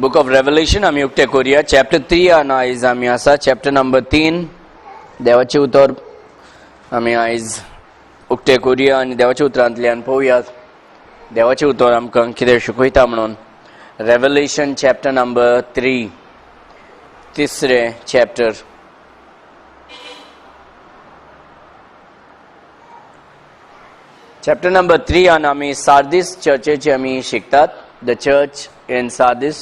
Book of revelation आम्ही उक्ते करूया. चॅप्टर 3 आणि आयज आम्ही आसा चॅप्टर नंबर 3. देवाचे उतर आम्ही आयज उक्ते करूया आणि देवाच्या उतरांतल्यान पळोवया देवाचे उतर आमकां कितें शिकयता म्हणून. रेव्हलेशन चॅप्टर नंबर 3, तिसरे चॅप्टर. चॅप्टर नंबर 3 आणि आम्ही सार्दिस चर्चेचे आम्ही शिकतात. The church in Sardis.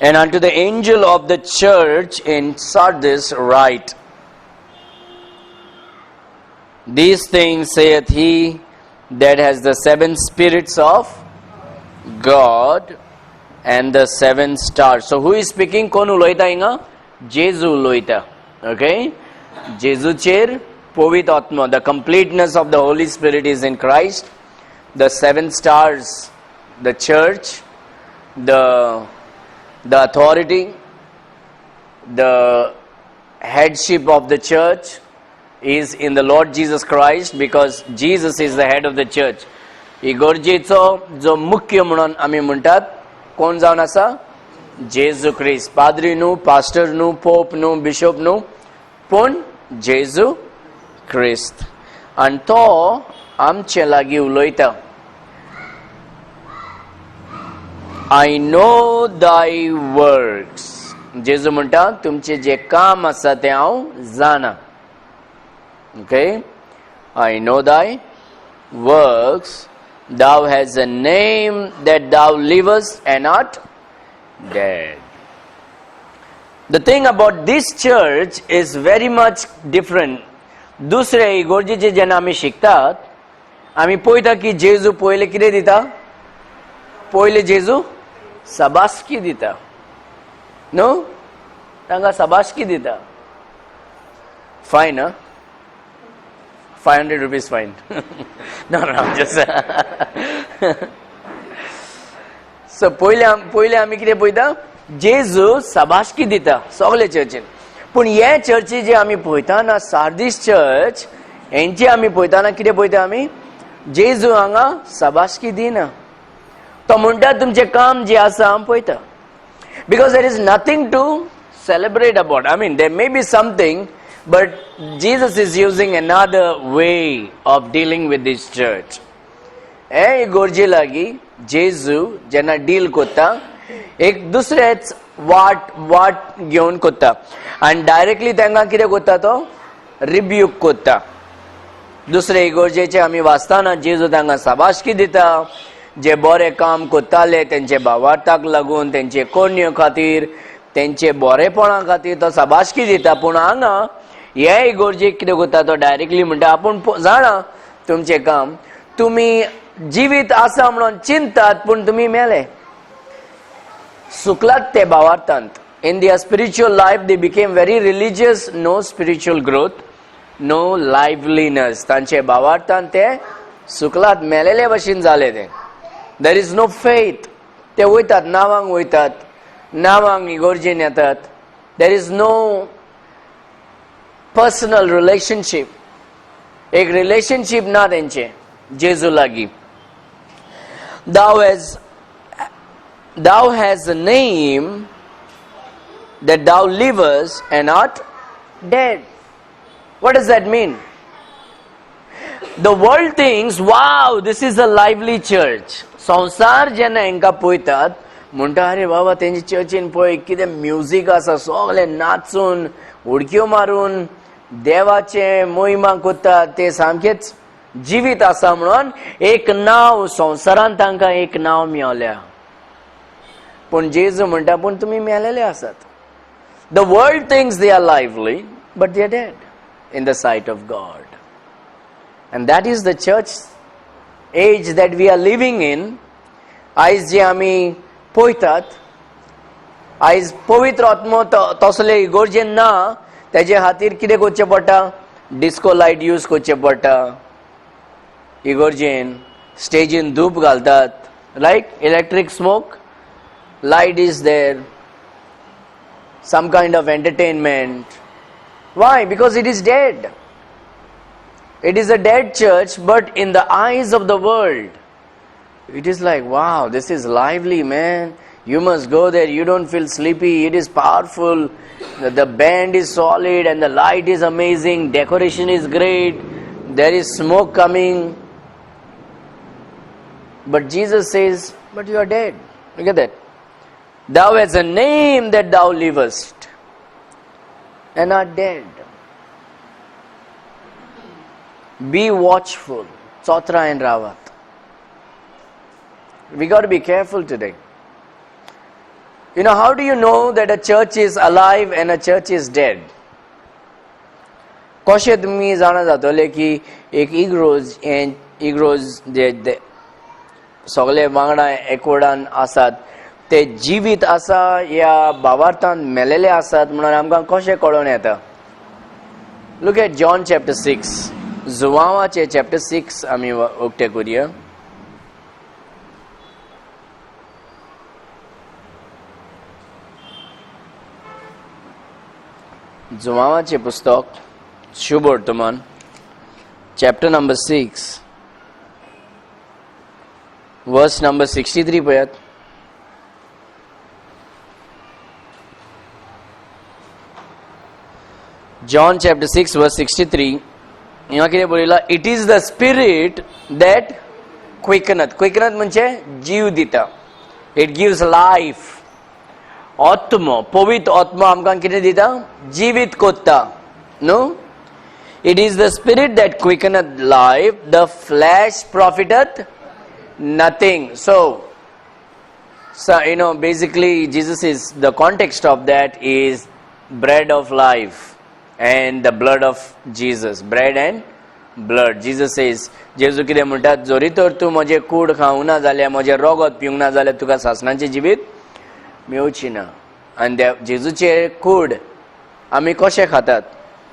And unto the angel of the church in Sardis write, These things saith he that has the 7 spirits of God and the 7 stars. So who is speaking? Kon uloita inga? Jesu uloita. Okay? Jesu cher povit atma. The completeness of the Holy Spirit is in Christ. The 7 stars, the church, the authority, the headship of the church is in the Lord Jesus Christ, because Jesus is the head of the church. इगोर्जेचो जो मुख्य म्हणून आम्ही म्हणतात कोण जावन आसा? जेजू ख्रिस्त. पाद्री न्हू, पास्टर न्हू, पोप न्हू, बिशप न्हू, पूण जेजू ख्रिस्त. आनी तो आमचे लागीं उलयता. I know thy works. जेजू म्हणटा तुमचे जे काम आसा ते हांव जाणा. Okay? I know thy works. Thou has a name that thou livest and art dead. The thing about this church is very much different. दुसरे इगोर्जेचे जेन्ना आमी शिकतात आमी पळयता की जेजू पयले कितें दिता? पयले जेजू सबासकी दिता. नो? तांकां सबासकी दिता. Fine, 500 rupees fine. No, I'm just so पयले आमी कितें पळयता? जेजू सबासकी दिता सगळे चर्चीन. पूण हे चर्ची जे आमी पळयता ना, सार्दीस चर्च, हेंची आमी पळयताना कितें पळयता आमी? जेजू हांगा सबासकी दिना. तो म्हणटा तुमचे काम जे आसा हांव पळयता. Because there is nothing to celebrate about. I mean, there may be something, but Jesus is using another way of dealing with this church. हे इगोर्जे लागी जेजू जेन्ना डील कोत्ता एक दुसरेच वाट घेवन कोत्ता आनी डायरेक्टली तांकां कितें कोत्ता? तो रिब्यूक कोत्ता. दुसरे इगोर्जेचे आमी वाचताना जेजू तांकां सबासकी दिता. जे बरे काम कोत्ताले तेंचे भावार्थाक लागून, तेंचे कोण्य खातीर, तेंचे बरेपणा खातीर तो सबासकी दिता. पूण हांगा हे इगोर्जेक कितें कोत्ता? तो डायरेक्टली म्हणटा आपूण जाणा तुमचें काम. तुमी जिवीत आसा म्हणून चिंतात पूण तुमी मेले. सुकलात ते भावार्थांत. In their spiritual life they became very religious. No spiritual growth, no liveliness. तांचे भावार्थांत ते सुकलात, मेलेले भशेन जाले ते. There is no faith. ते वयतात, नावांक वयतात, नावांक इगोर्जेन येतात. There is no personal relationship. एक रिलेशनशिप ना तेंचे जेजू लागी. Thou has a name that thou livest and art dead. What does that mean? The world thinks, wow, this is a lively church. संसार जेन्ना हांकां पळयतात म्हणटा अरे बाबा तेंचे चर्चीन पळय कितें म्युजीक आसा, सगळे नाचून उडक्यो मारून देवाचे महिमा कोत्तात. ते सामकेच जिवीत आसा म्हणून एक नांव संवसारान तांकां एक नांव मेळल्या. पूण जेजू म्हणटा पूण तुमी मेलेले आसात. The world thinks they are lively but they are dead in the sight of God. And that is the church age that we are living in. आयज जे आमी पळयतात, आयज पवित्र आत्मो तसले इगोर्जेन ना. तेजे खातीर कितें करचें पडटा? डिस्को लायट यूज करचे पडटा. इगोर्जेन स्टेजीन धूप घालतात. Like electric smoke light is there. Some kind of entertainment. Why? Because it is dead. It is a dead church, but in the eyes of the world, it is like, wow, this is lively, man. You must go there. You don't feel sleepy. It is powerful. The band is solid and the light is amazing. Decoration is great. There is smoke coming. But Jesus says, but you are dead. Look at that. Thou hast a name that thou livest and art dead. Be watchful. Sotra and Rawat. We got to be careful today. You know, how do you know that a church is alive and a church is dead? कशें तुमी जाणा जातले की एक इग्रोज जे सगळे वांगडा एकवटान आसात ते जिवीत आसा या भावार्थान मेलेले आसात म्हणून आमकां कशें कळोन येता? Look at John chapter 6. जुवांवाचे चॅप्टर 6 आमी उक्ते करुया. जुवांवाचे पुस्तक शुभ वर्तमान चॅप्टर नंबर 6 वर्स नंबर 63 पळयात. John chapter 6 verse 63. हिंगा कितें बरयला? It is the spirit that quickeneth. Quickeneth म्हणजे जीव दिता. It gives life. आत्मा, पवित्र आत्मा आमकां कितें दिता? जिवीत कोत्ता. No, it is the spirit that quickeneth life. The flesh प्रॉफिटeth nothing. So you know, basically Jesus is, the context of that is bread of life and the blood of Jesus. Bread and blood. Jesus says, जेजू कितें म्हणटा? जोरी तर तूं म्हजें कूड खावंक ना जाल्यार, म्हजें रगत पिवंक ना जाल्यार तुका सासणाचें जिवीत मेवची ना. आनी जेजूचें कूड आमी कशें खातात,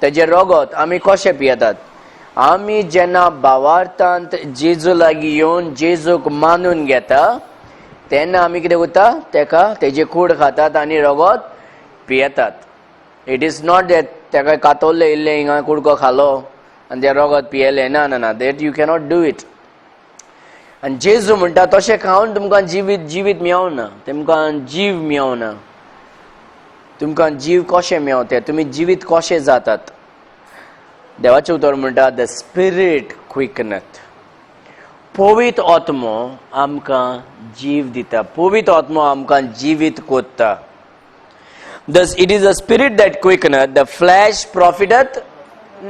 तेजें रगत आमी कशें पियेतात? आमी जेन्ना भावार्थांत जेजू लागीं येवन जेजूक मानून घेता तेन्ना आमी कितें करता? तेका तेजें कूड खातात आनी रगत पियेतात. इट इज नॉट दॅट तेका कातोल्ले इल्ले हिंगा कुडको खालो आनी तें रगत पियेलें. ना ना ना, that you cannot do it. आनी जेजू म्हणटा तशें खावन तुमकां जिवीत मेळना, तुमकां जीव मेळना. तुमकां जीव कशें मेळटा? तुमी जिवीत कशें जातात? देवाचें उतर म्हणटा, द स्पिरीट क्विकनथ. पवित्र आत्मो आमकां जीव दिता. पवित्र आत्मो आमकां जिवीत कोत्ता. Thus it is the spirit that quickeneth, the flesh profiteth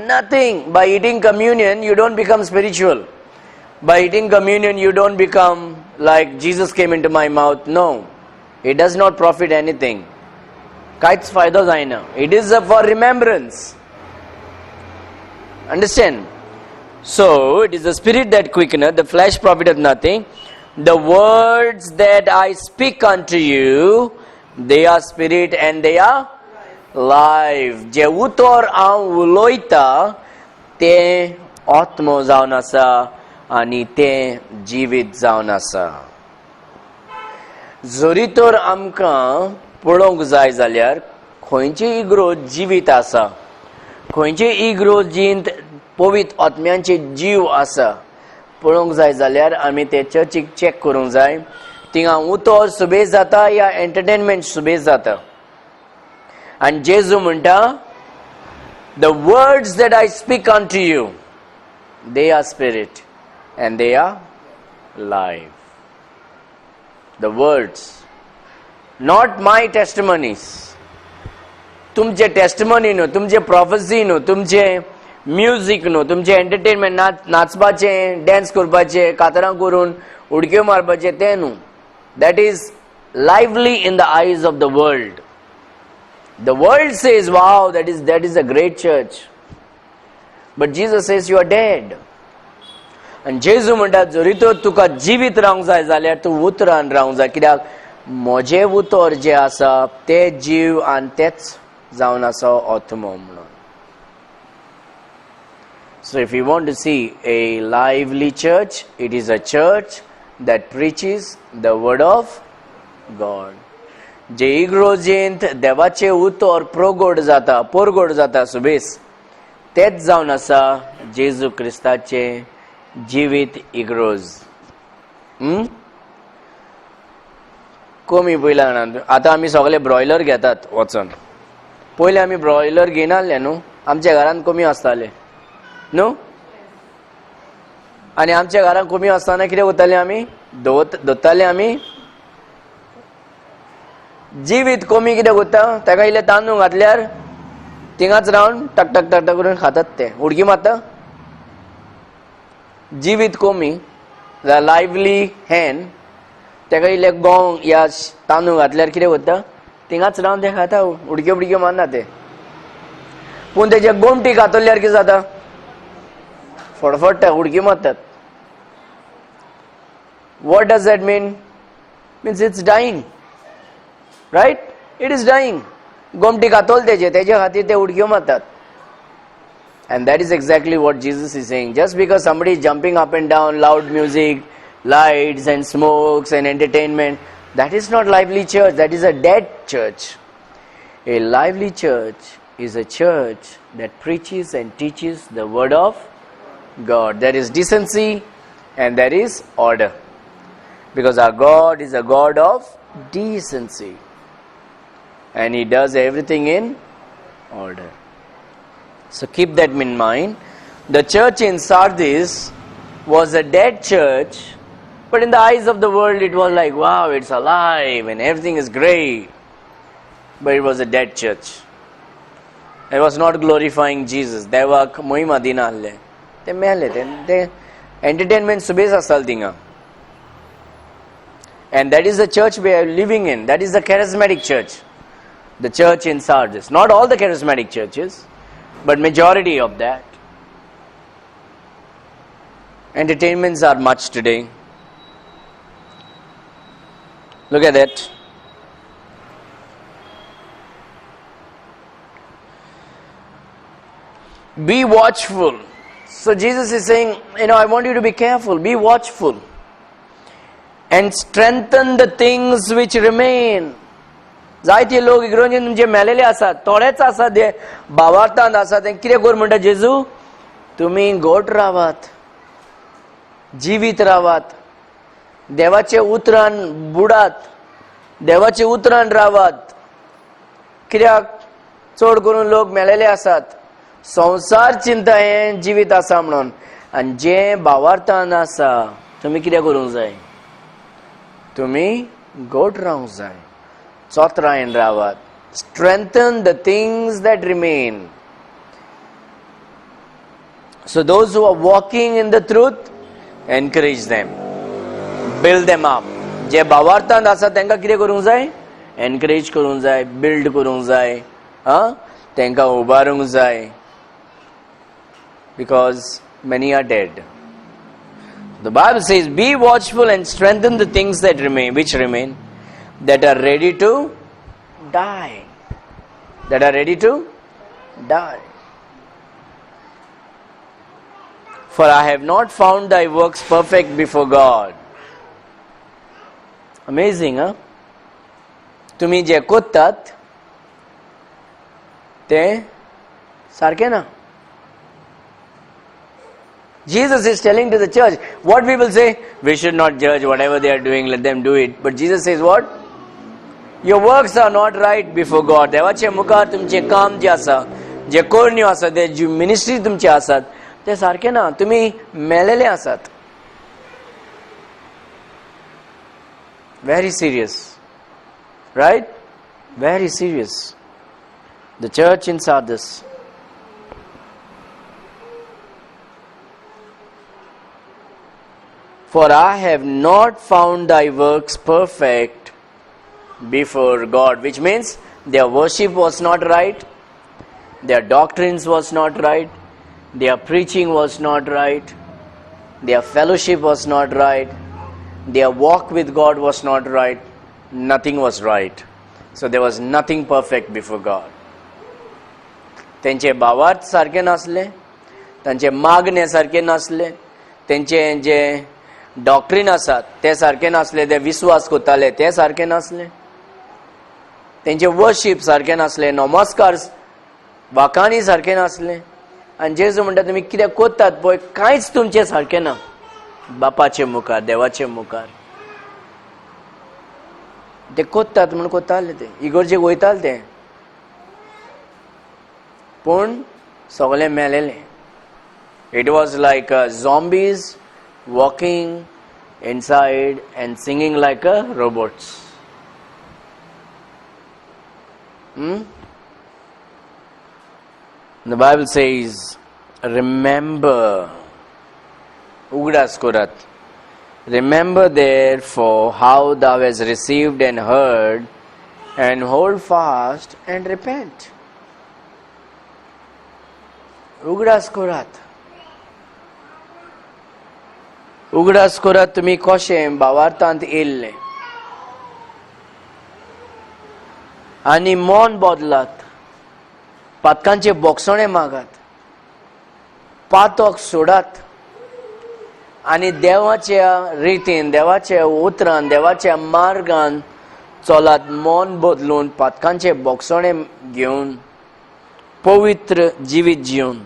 nothing. By eating communion you don't become spiritual. By eating communion you don't become like Jesus came into my mouth. No, it does not profit anything. कांयच फायदो जायना. It is for remembrance. Understand? So it is the spirit that quickeneth, the flesh profiteth nothing. The words that I speak unto you, they are spirit and they are life. जे उतर हांव उलयता ते आत्मो जावन आसा आनी ते जिवीत जावन आसा. जरी तर आमकां पळोवंक जाय जाल्यार खंयची इग्रोज जिवीत आसा, खंयची इग्रोजींत पवित्र आत्म्यांचे जीव आसा पळोवंक जाय जाल्यार आमी ते चर्चीक चॅक करूंक जाय. थिंगा उतर सुबेज जाता या एंटरटेनमेंट सुबेज जाता. आनी जेजू म्हणटा, the words that I speak unto you, they are spirit and they are life. The words, not my testimonies. तुमचे टेस्टिमनी न्हू, तुमचे प्रॉफेसी न्हू, तुमचे म्युजीक न्हू, तुमचे एंटरटेनमेंट नाचपाचें, डॅन्स करपाचें, कातरां करून उडक्यो मारपाचें तें न्हू. That is lively in the eyes of the world. The world says, wow, that is a great church. But Jesus says you are dead. And जेजू म्हणटा, जरी तर तुका जिवीत रावंक जाय जाल्यार तूं उतरान रावंक जाय. कित्याक म्हजें उतर जें आसा तें जीव आनी तेच जावन आसा आत्मो म्हणून. So if you want to see a lively church, it is a church that preaches the word of God. जे इग्रोजेंत देवाचे उतर पोरगोड जाता सुबेस, तेच जावन आसा जेजू क्रिस्ताचे जिवीत इग्रोज. कोमी पयल्या आतां आमी सगळे ब्रॉयलर घेतात वचोन. पयलीं आमी ब्रॉयलर घेयनासले न्हू, आमच्या घरान कोमी आसताले न्हू. आनी आमच्या घरान कोमी आसतना कितें करताले आमी, दवरताले आमी जिवीत कोमी कितें करता, ताका इल्ले तांदूळ घातल्यार थिंगाच रावन टक टक टक टक करून खातात, ते उडकी मारता. जिवीत कोमी लायव्हली हॅन, ताका इल्ले गोंग या तांदूळ घातल्यार कितें करता, थिंगाच रावन ते खाता, उडक्यो बिडक्यो मारना ते. पूण तेजे गोमटी घातल्यार कितें जाता, फडफडटा, उडकी मारतात. What does that mean? Means it's dying, right? It is dying. गोमटी घातोल तेजे खातीर ते उडक्यो मारतात. And that is exactly what Jesus is saying. Just because somebody is jumping up and down, loud music, lights and smokes and entertainment, that is not lively church. That is a dead church. A lively church is a church that preaches and teaches the word of God. There is decency and there is order. Because our God is a God of decency. And He does everything in order. So keep that in mind. The church in Sardis was a dead church, but in the eyes of the world it was like, wow, it's alive and everything is great. But it was a dead church. It was not glorifying Jesus. Devak Mohima Dinalle. Te mele, te entertainment subes asal dinga. And that is the church we are living in. That is the charismatic church. The church in Sardis. Not all the charismatic churches, but majority of that. Entertainments are much today. Look at that. Be watchful. So Jesus is saying, I want you to be careful, be watchful, and strengthen the things which remain. जायते लोक इग्रोंजीन तुमचे मेलेले आसात, थोडेच आसात जे भावार्थांत आसात. ते कितें कर म्हणटा जेजू, तुमी घोट रावात, जिवीत रावात, देवाचे उतरान बुडात, देवाचे उतरान रावात. कित्याक चड करून लोक मेलेले आसात, संवसार चिंता हे जिवीत आसा म्हणून. आनी जे भावार्थान आसा तुमी कितें करूंक जाय, तुमी घोट रावंक जाय, चोत्रायन रावात. Strengthen the things that remain. So those who are walking in the truth, encourage them, build them up. जे भावार्थांत आसा तांकां कितें करूंक जाय, एनकरेज करूंक जाय, बिल्ड करूंक जाय, तांकां उबारूंक जाय. Because many are dead. The Bible says, be watchful and strengthen the things that remain, which remain, that are ready to die. That are ready to die. For I have not found thy works perfect before God. Amazing, huh? तुम्ही जे कोत्तात ते सारखे ना. Jesus is telling to the church, what people say, we should not judge whatever they are doing, let them do it. But Jesus says what? Your works are not right before God. देवाचे मुखार तुमचे काम जे आसा, जे कोरण्यो आसा, जे ministry तुमचे आसात, ते सारखे ना. तुम्ही मेलेले आसात. Very serious. Right? Very serious. The church in Sardis. For I have not found thy works perfect before God. Which means their worship was not right, their doctrines was not right, their preaching was not right, their fellowship was not right, their walk with God was not right. Nothing was right. So there was nothing perfect before God. त्यांचे भावार्थ सारखे नासले, त्यांचे मागणे सारखे नासले, त्यांचे जे doctrine आसात ते सारखे नासले, ते विश्वास करताले ते सारखे नासले, त्यांचे वर्शिप सारखे नासले, नमस्कार वाकाणी सारखे नासले. आनी जेजू म्हणटा तुमी कितें कोत्तात पळय कांयच तुमचे सारखे ना बापाचे मुखार, देवाचे मुखार. ते कोत्तात म्हणून कोत्ताले ते इगोर्जेक वयताले ते पूण सगळे मेलेले. It was like zombies walking inside and singing like robots. The Bible says, remember, Ugdas Kurat, remember therefore how thou hast received and heard, and hold fast and repent. Ugdas Kurat. उगडास करात तुम्ही कशें भावार्थांत येयल्ले आनी मन बदलात, पातकांचे बोगसणे मागात, पातक सोडात आनी देवाच्या रितीन, देवाच्या उतरान, देवाच्या मार्गान चलात. मन बदलून पातकांचे बोगसणे घेवन पवित्र जिवीत जिवन.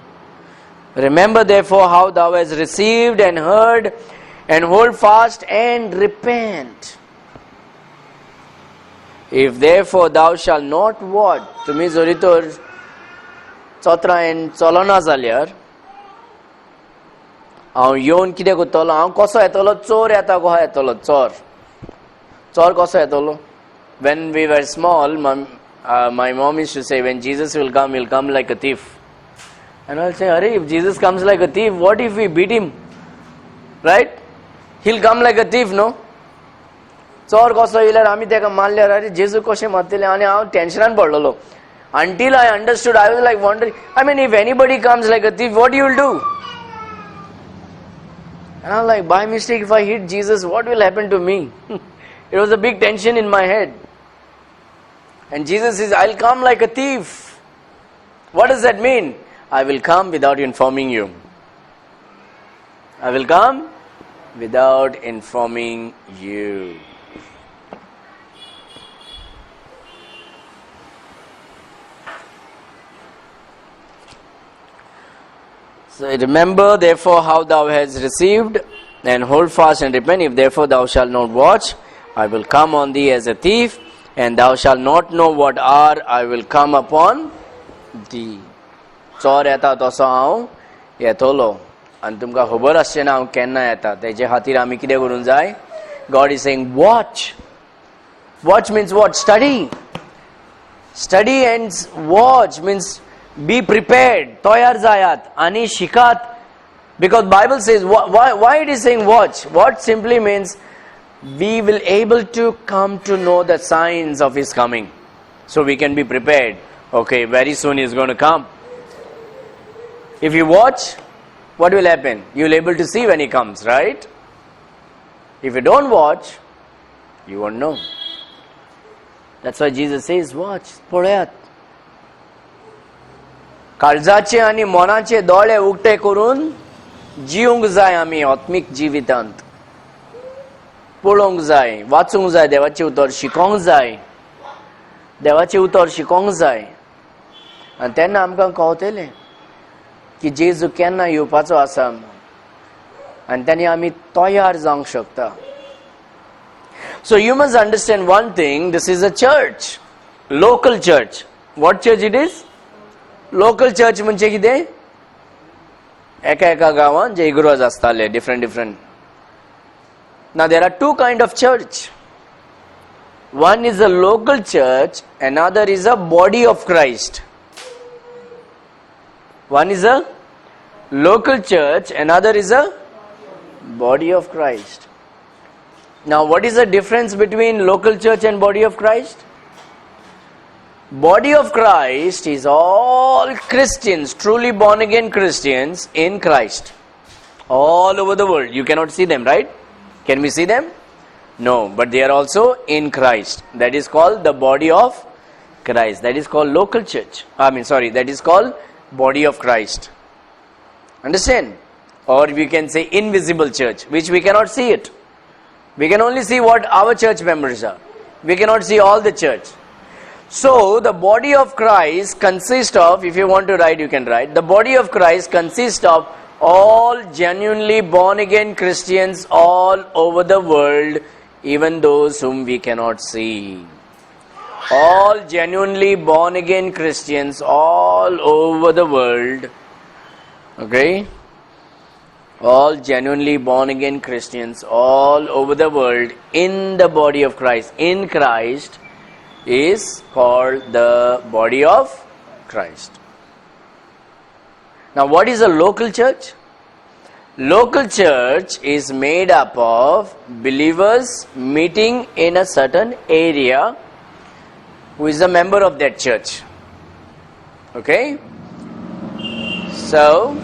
Remember therefore how thou hast received and heard, and hold fast and repent. If therefore thou shalt not watch, तुम्ही जरी तर चोत्रायन चलना जाल्यार हांव येवन कितें करतलो, हांव कसो येतलो, चोर येता कहो येतलो, चोर कसो येतलो. When we were small, my mom used to say, when Jesus will come, he'll come like a thief. And I'll say, Hare, if Jesus comes like a thief, what if we beat him? Right? He'll come like a thief, no? चोर कसो येयल्यार आमी तेका मारल्यार अरे जेजू कशें मारतले आनी हांव टेन्शनान पडलोलो. Until I understood, I was like wondering, I mean, if anybody comes like a thief, what you will do? And I'm like, by mistake, if I hit Jesus, what will happen to me? It was a big tension in my head. And Jesus says, I'll come like a thief. What does that mean? I will come without informing you. I will come without informing you. So remember therefore how thou hast received, and hold fast and repent. If therefore thou shalt not watch, I will come on thee as a thief, and thou shalt not know what hour I will come upon thee. चोर येता तसो हांव येतलो आनी तुमकां खबर आसचें ना हांव केन्ना येता. तेजे खातीर आमी कितें करूंक जाय? God is saying, watch. Watch means what? Study. Study and watch means be prepared. तयार जायात आनी शिकात. Because Bible says, why it is saying watch? What simply means we will able to come to know the signs of His coming. So we can be prepared. Okay, very soon He is going to come. If you watch, what will happen? You will able to see when He comes, right? If you don't watch, you won't know. That's why Jesus says, watch, पळयात. काळजाचे आनी मनाचे दोळे उक्ते करून जिवंक जाय आमी आत्मीक जिवितांत. पळोवंक जाय, वाचूंक जाय, देवाचें उतर शिकोवंक जाय, देवाचें उतर शिकोवंक जाय. आनी तेन्ना आमकां कळटलें की जेजू केन्ना येवपाचो आसा आनी तेन्ना आमी तयार जावंक शकता. So you must understand one thing, this is a church, local church. What church it is? Local church म्हणजे कितें? एका एका गांवांत जे इग्रोज आसताले, different. Now there are two kind of church. One is a local church, another is a body of Christ. One is a local church, another is a body of Christ. Now what is the difference between local church and body of Christ? Body of Christ is all Christians, truly born again Christians in Christ. All over the world. You cannot see them, right? Can we see them? No, but they are also in Christ. That is called the body of Christ. That is called local church. That is called body of Christ. Understand? Or we can say invisible church, which we cannot see it. We can only see what our church members are. We cannot see all the church. So the body of Christ consists of, if you want to write, you can write. The body of Christ consists of all genuinely born again Christians all over the world even those whom we cannot see. All genuinely born again Christians all over the world, okay? All genuinely born again Christians all over the world in the body of Christ, in Christ, is called the body of Christ. Now, what is a local church? Local church is made up of believers meeting in a certain area who is a member of that church. Okay? So,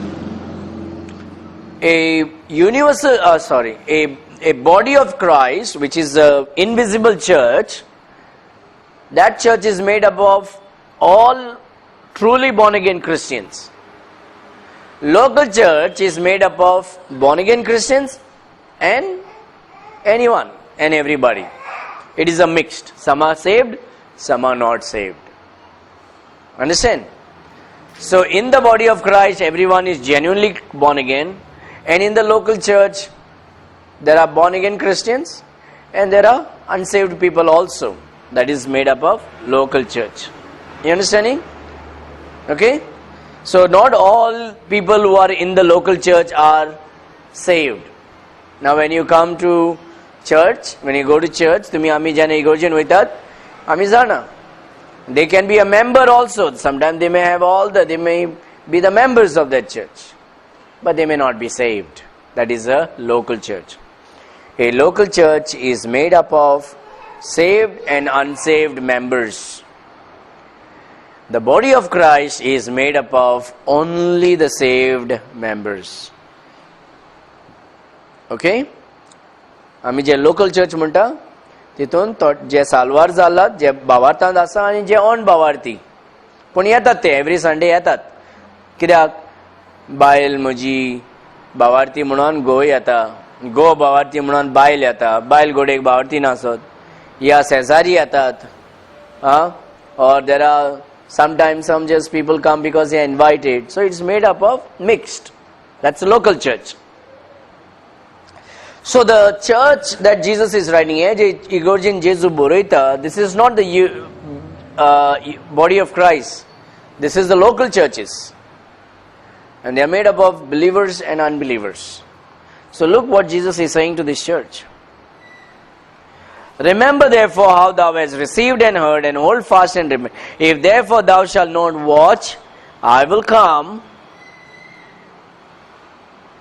a body of Christ, which is an invisible church, that church is made up of all truly born again Christians. Local church is made up of born again Christians and anyone and everybody. It is a mixed. Some are saved, some are not saved. Understand? So in the body of Christ, everyone is genuinely born again, and in the local church, there are born again Christians and there are unsaved people also. That is made up of local church. You understanding? Okay? So not all people who are in the local church are saved. Now when you come to church, when you go to church, tumi ami jana igorjen hoitat, ami jana. They can be a member also. Sometimes they may have they may be the members of that church, but they may not be saved. That is a local church. A local church is made up of saved and unsaved members. The body of Christ is made up of only the saved members. Okay? आमी जे local church म्हणटा तितून जे साल्वार जालात, जे भावार्थांत आसा आनी जे on भावार्थी, पूण येतात ते every Sunday येतात. कित्याक? बायल म्हजी भावार्थी म्हणून गो येता, गो भावार्थी म्हणून बायल येता, बायल घोडेक भावार्थी नासत, या शेजारी येतात. Or there are sometimes some just people come because they are invited. So it's made up of mixed. That's a local church. So the church that Jesus is writing here, Igorjin Jesu Boroita, this is not the body of Christ. This is the local churches. And they are made up of believers and unbelievers. So look what Jesus is saying to this church. Remember therefore how thou hast received and heard, and hold fast and remember. If therefore thou shalt not watch, I will come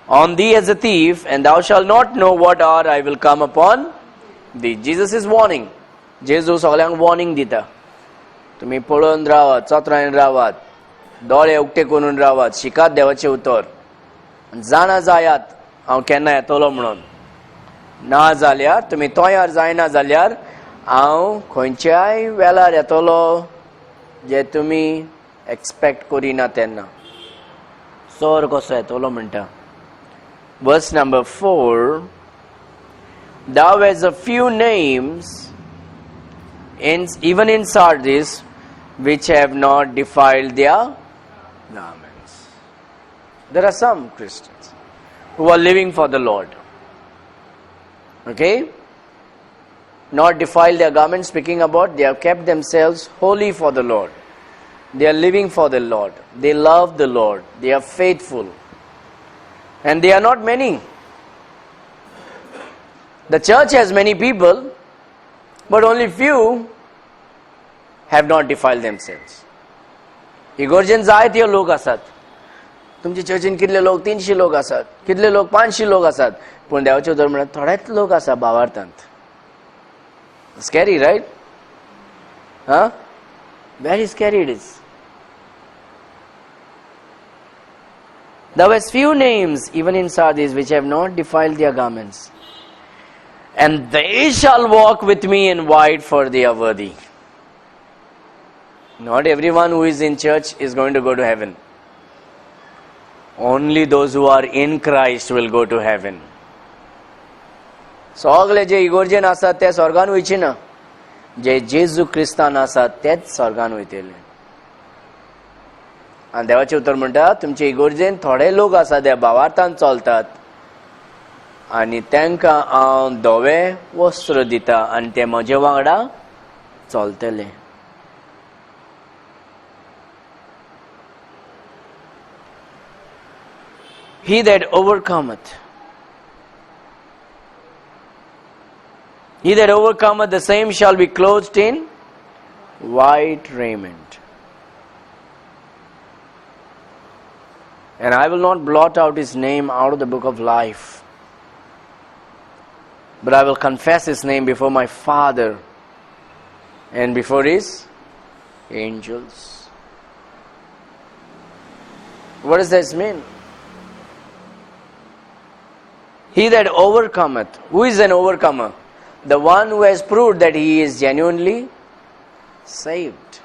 on thee as a thief, and thou shalt not know what hour I will come upon thee. Jesus is warning. Jesus सगळ्यांक warning दिता. तुम्ही पळोवन रावात, चत्रान रावात, दोळे उक्ते करून रावात, शिकात देवाचे उतर, जाणा जायात हांव केन्ना येतलो म्हणून. ना जाल्यार तुम्ही तयार जायना जाल्यार हांव खंयच्याय वेळार येतलो जे तुमी एक्सपेक्ट करिना तेन्ना. चोर कसो येतलो म्हणटा. Verse number 4, thou hast a few names even in Sardis which have not defiled their garments. There are some Christians who are living for the Lord. Okay? Not defiled their garments, speaking about they have kept themselves holy for the Lord. They are living for the Lord. They love the Lord. They are faithful. And they are not many. The church has many people, but only few have not defiled themselves. इगोर्जेन जायते लोक आसात. तुमच्या चर्चीन कितले लोक? 300 लोक आसात. कितले लोक? 500 लोक आसात. पूण देवाचे उतर म्हणल्यार थोडेच लोक आसा भावार्थांत. Scary, right? Huh? Very scary it is. There were few names even in Sardis which have not defiled their garments, and they shall walk with me in white, for they are worthy. Not everyone who is in church is going to go to heaven. Only those who are in Christ will go to heaven. सगळे जे इगोर्जेन आसात ते स्वर्गान वयचे ना. जे जेजू क्रिस्तान आसात तेच स्वर्गान वयतले. आनी देवाचे उतर म्हणटा तुमचे इगोर्जेन थोडे लोक आसात ते भावार्थान चलतात, आनी तांकां हांव धवे वस्त्र दिता आनी ते म्हजे वांगडा चलतले. He that overcometh, he that overcometh, the same shall be clothed in white raiment. And I will not blot out his name out of the book of life, but I will confess his name before my Father and before his angels. What does this mean? He that overcometh. Who is an overcomer? The one who has proved that he is genuinely saved.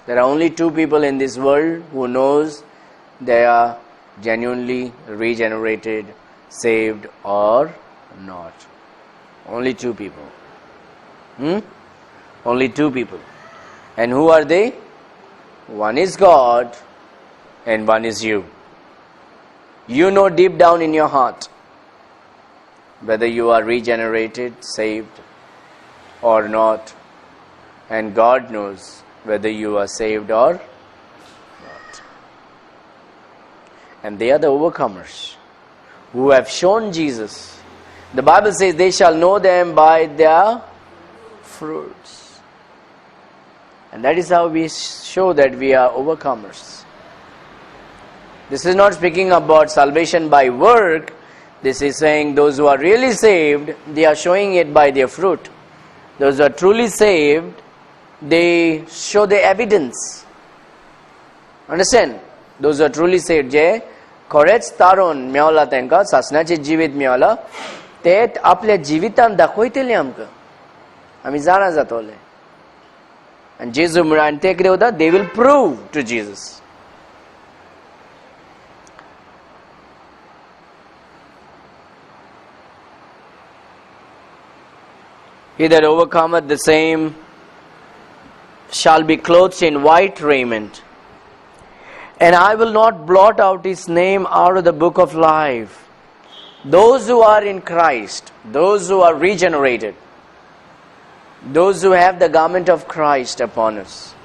There are only two people in this world who knows they are genuinely regenerated, saved or not. Only two people. Only two people. And who are they? One is God and one is you. You know deep down in your heart whether you are regenerated, saved or not. And God knows whether you are saved or not. And they are the overcomers who have shown Jesus. The Bible says they shall know them by their fruits. And that is how we show that we are overcomers. This is not speaking about salvation by work. This is saying those who are really saved, they are showing it by their fruit. Those who are truly saved, they show the evidence. Understand? Those who are truly saved, जे खरेच तारोन मेवला तांकां सासणाचे जिवीत मेवला, ते आपल्या जिवितान दाखयतले आमकां. आमी जाणा जातले. And जेजू म्हण ते कितें उरता? They will prove to Jesus. He that overcometh, the same shall be clothed in white raiment. And I will not blot out his name out of the book of life. Those who are in Christ, those who are regenerated, those who have the garment of Christ upon us,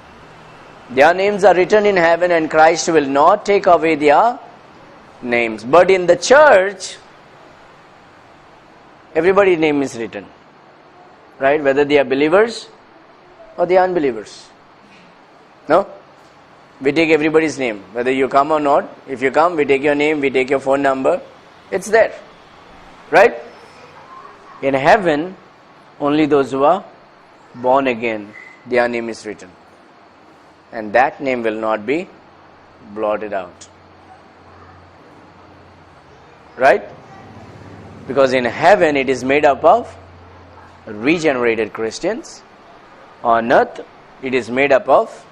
their names are written in heaven, and Christ will not take away their names. But in the church, everybody's name is written. Right? Whether they are believers or they are unbelievers. No? We take everybody's name. Whether you come or not. If you come, we take your name, we take your phone number. It's there. Right? In heaven, only those who are born again, their name is written. And that name will not be blotted out. Right? Because in heaven it is made up of regenerated Christians. On earth it is made up of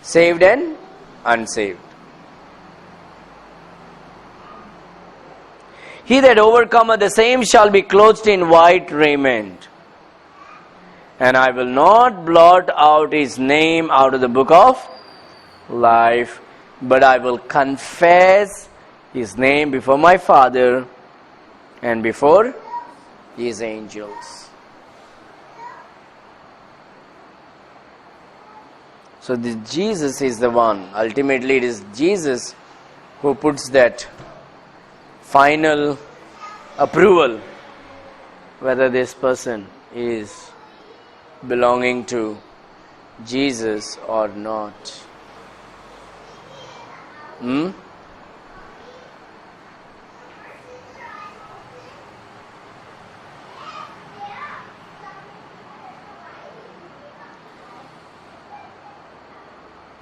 saved and unsaved. He that overcometh, the same shall be clothed in white raiment. And I will not blot out his name out of the book of life, but I will confess his name before my Father and before his angels. So Jesus is the one. Ultimately it is Jesus who puts that final approval whether this person is belonging to Jesus or not.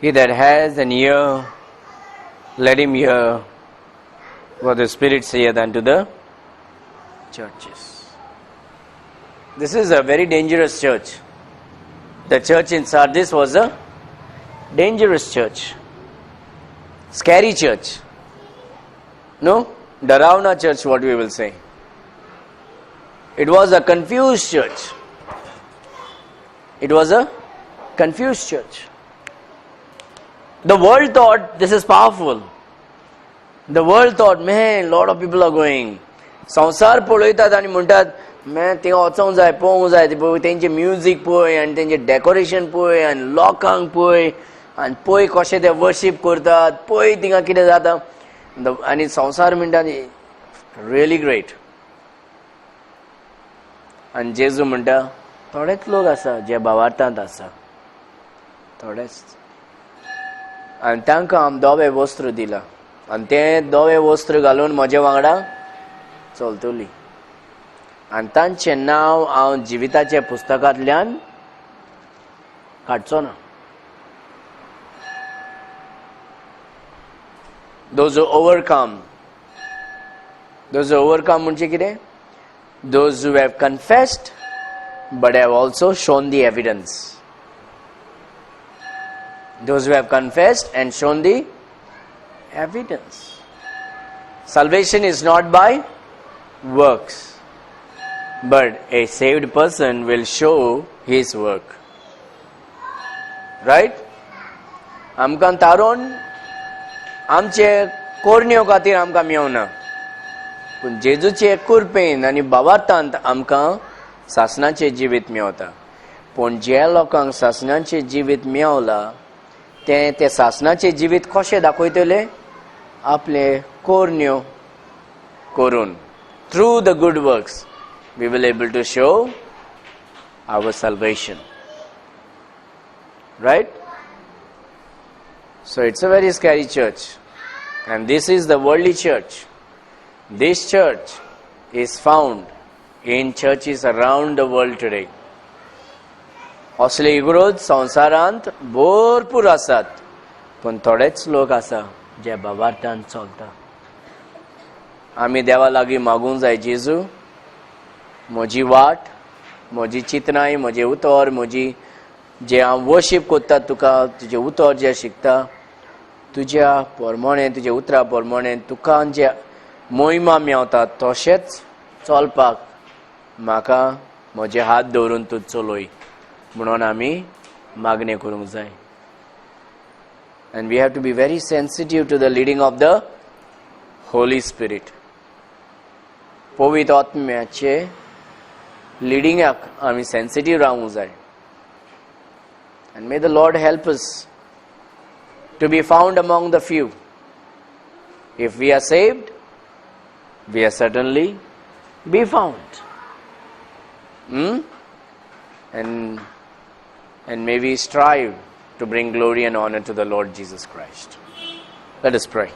He that has an ear, let him hear what the Spirit saith unto the churches. This is a very dangerous church. The church in Sardis was a dangerous church. Scary church. No? Daravna church, what we will say. It was a confused church. It was a confused church. The world thought this is powerful. The world thought, man, lot of people are going. संसार पळयतात आनी म्हणटात मैं थिंगा वचोंक जाय, पळोवंक जाय, तेंचे म्युजीक पळय आनी तेंचे डेकोरेशन पळय आनी लोकांक पळय आनी पळय कशें ते वर्शीप करतात, पळय थिंगा कितें जाता. आनी संसार म्हणटा रियली ग्रेट. आनी जेजू म्हणटा थोडेच लोक आसा जे भावार्थांत आसा, थोडेच. आनी तांकां हांव धवे वस्त्र दिला आनी ते धवे वस्त्र घालून म्हजे वांगडा चलतलीं. आनी तांचें नांव हांव जिविताच्या पुस्तकांतल्यान काडचो ना. Those who overcome. Those who overcome म्हणजे कितें? Those who have confessed but have also shown the evidence. Those who have confessed and shown the evidence. Salvation is not by works, but a saved person will show his work. Right? आमकां तारोन आमचे कोरण्यो खातीर आमकां मेवना, पूण जेजूचे कुरपेन आनी भावार्थांत आमकां सासणाचें जिवीत मेवता. पूण जे लोकांक सासणाचें जिवीत मेवला ते सासणाचें जिवीत कशें दाखयतले? आपले कोरण्यो करून. Through the good works we will able to show our salvation. Right? So it's a very scary church, and this is the worldly church. This church is found in churches around the world today. असले इगरोज संवसारांत भरपूर आसात, पूण थोडेच लोक आसा जे भावार्थांत चलता. आमी देवा लागीं मागूंक जाय, जेजू म्हजी वाट, म्हजी चिंतनाय, म्हजें उतर, म्हजी जे हांव वर्शीप करता तुका, तुजें उतर जें शिकता, तुज्या प्रमाणें, तुज्या उतरा प्रमाणें तुका जे मोहिमा मेवता तशेंच चलपाक म्हाका म्हजे हात दवरून तूं चलय म्हणून आमी मागणें करूंक जाय. And we have to be very sensitive to the leading of the Holy Spirit. पवित्र आत्म्याचे लिडिंगाक आमी सेन्सिटीव रावूंक जाय. And may the Lord help us to be found among the few. If we are saved, we are certainly be found. And may we strive to bring glory and honor to the Lord Jesus Christ. Let us pray.